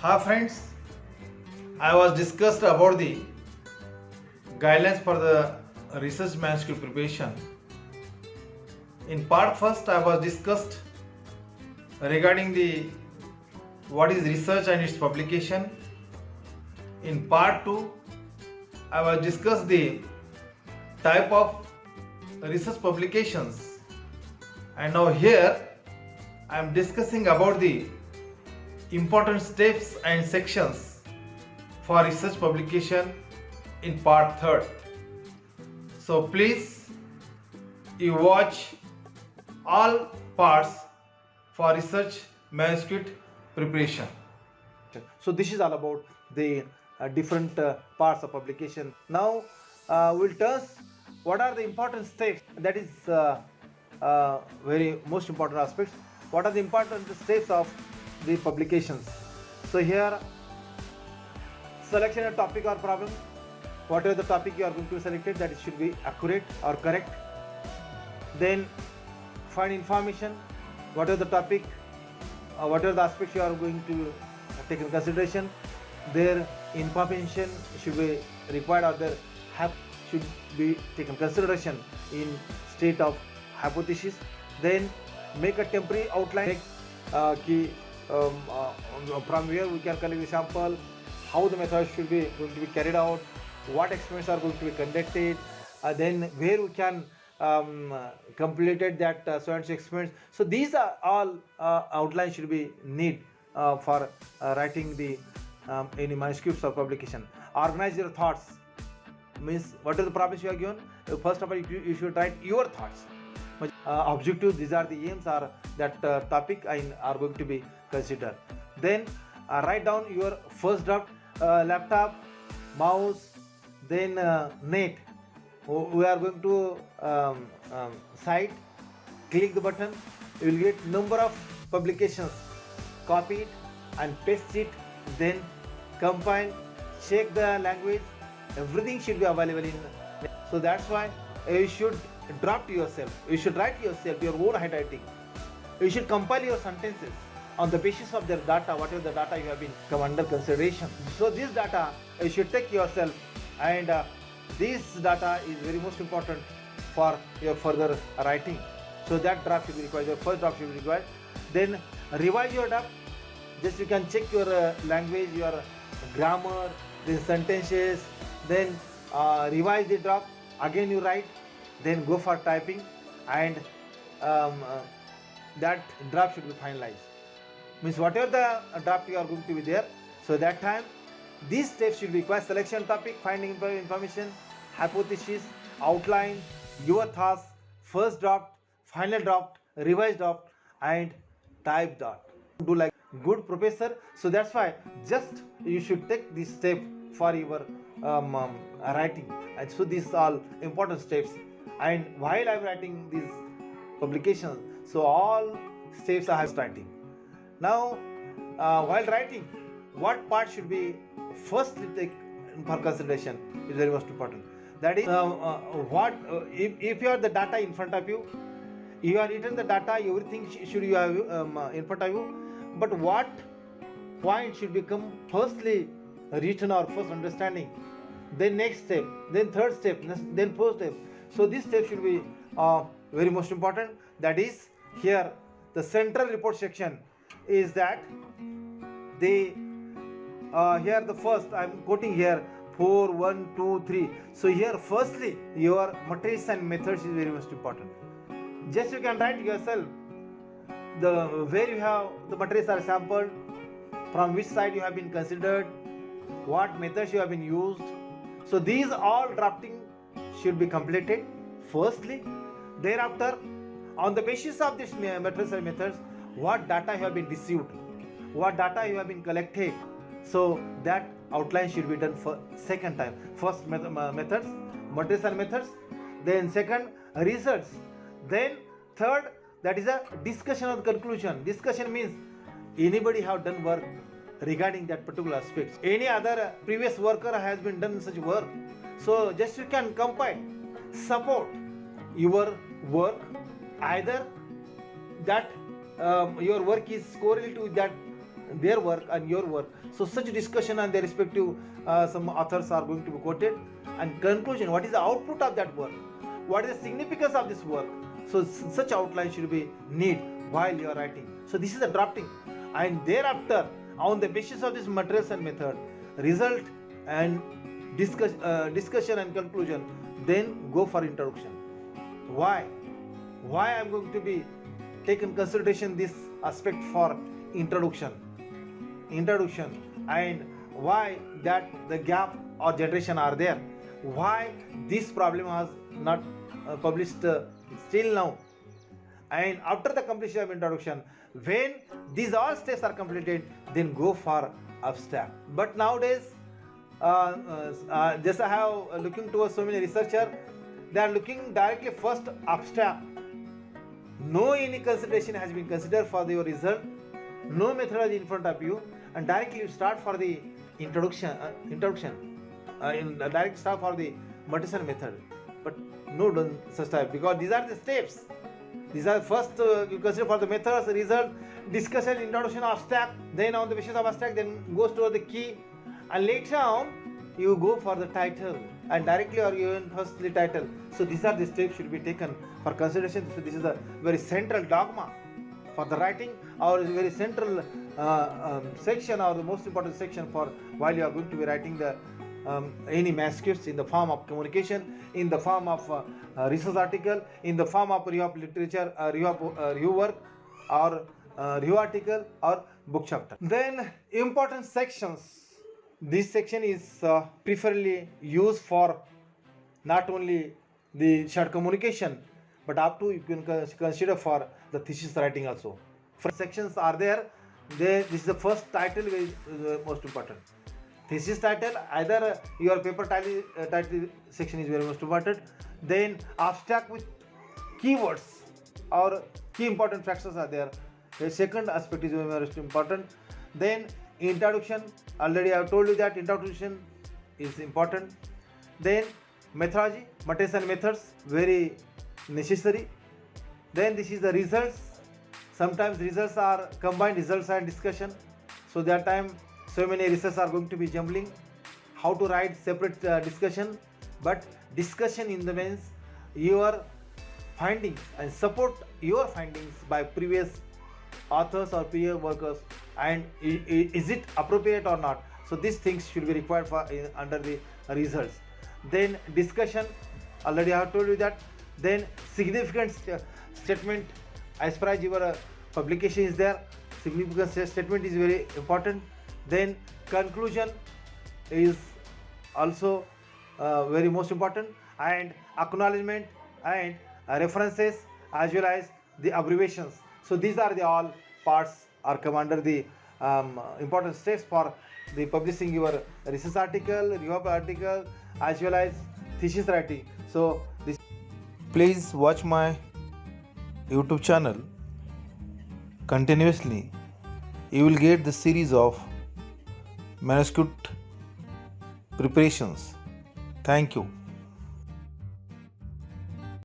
Hi friends, I was discussed about the guidelines for the research manuscript preparation. In part first, I was discussed regarding the what is research and its publication. In part 2, I was discussed the type of research publications, and now here I am discussing about the important steps and sections for research publication in part 3rd. So please you watch all parts for research manuscript preparation. So this is all about the different parts of publication. Now we'll tell us what are the important steps. That is very most important aspects. What are the important steps of the publications? So here, selection of topic or problem. Whatever the topic you are going to select it, that it should be accurate or correct. Then find information. Whatever the topic, whatever the aspects you are going to take in consideration, their information should be required or their should be taken consideration in state of hypothesis. Then make a temporary outline. From where we can collect the sample, how the method should be going to be carried out, what experiments are going to be conducted, then where we can completed that so and so experiments. So these are all outlines should be need for writing the any manuscripts or publication. Organize your thoughts means what are the problems you are given. First of all, you should write your thoughts. Objectives, these are the aims or that topic are going to be considered. Then write down your first draft. Laptop, mouse, then net. We are going to site, click the button, you will get number of publications. Copy it and paste it, then compile, check the language, everything should be available in. So that's why you should draft yourself, you should write yourself your own handwriting. You should compile your sentences on the basis of their data, whatever the data you have been come under consideration. So this data you should take yourself, and this data is very most important for your further writing. So that draft should be required, your first draft should be required. Then revise your draft. Just you can check your language, your grammar, the sentences, then revise the draft. Again you write, then go for typing, and that draft should be finalized. Means whatever the draft you are going to be there, so that time these steps should be required. Selection topic, finding information, hypothesis, outline, your thoughts, first draft, final draft, revised draft, and type draft. Do like good professor. So that's why just you should take this step for your writing. And so these are all important steps. And while I'm writing these publications, so all steps I have writing. Now while writing, what part should be firstly taken for consideration is very most important. That is if you have the data in front of you, you are written the data, everything should you have in front of you, but what point should become firstly written or first understanding, then next step, then third step, then fourth step. So this step should be very most important. That is here the central report section is that the here the first I am quoting here 4, 1, 2, 3. So here firstly your materials and methods is very most important. Just you can write yourself the where you have the materials are sampled, from which side you have been considered, what methods you have been used. So these all drafting should be completed firstly. Thereafter, on the basis of this materials and methods, what data you have been received, what data you have been collected, so that outline should be done for second time. First methods, materials and methods, then second research, then third that is a discussion of the conclusion. Discussion means anybody have done work regarding that particular aspect. Any other previous worker has been done such work, so just you can compile, support your work, either that your work is correlated with that their work and your work. So such discussion and their respective some authors are going to be quoted, and conclusion, what is the output of that work, what is the significance of this work. So such outline should be need while you are writing. So this is the drafting, and thereafter on the basis of this materials and method, result and discussion and conclusion, then go for introduction. Why I am going to be taken consideration this aspect for introduction, and why that the gap or generation are there, why this problem was not published still now, and after the completion of introduction, when these all steps are completed, then go for abstract. But nowadays just I have looking towards so many researchers, they are looking directly first abstract. No any consideration has been considered for your result, no methodology in front of you, and directly you start for the introduction, direct start for the material method. But no done such type, because these are the steps. These are first you consider for the methods, result, discussion, introduction, abstract. Then on the basis of abstract, then goes toward the key, and later on you go for the title, and directly or even firstly title. So these are the steps should be taken for consideration. So this is a very central dogma for the writing, or very central section, or the most important section for while you are going to be writing the any manuscripts in the form of communication, in the form of research article, in the form of review of literature, review work, or review article, or book chapter. Then important sections. This section is preferably used for not only the short communication, but up to you can consider for the thesis writing also. First sections are there. This is the first title, which is most important. Thesis title, either your paper title section is very most important. Then abstract with keywords or key important factors are there. The second aspect is very most important. Then introduction, already I have told you that introduction is important. Then methodology, materials and methods, very necessary. Then this is the results. Sometimes results are combined, results and discussion. So that time so many research are going to be jumbling. How to write separate discussion, but discussion in the means your findings and support your findings by previous authors or peer workers, and is it appropriate or not. So these things should be required for under the results. Then discussion, already I have told you that. Then significant statement, as far as your publication is there, significant statement is very important. Then conclusion is also very most important, and acknowledgement and references, as well as the abbreviations. So these are the all parts are come under the important steps for the publishing your research article, review article, as well as thesis writing. So this, please watch my YouTube channel continuously. You will get the series of manuscript preparations. Thank you.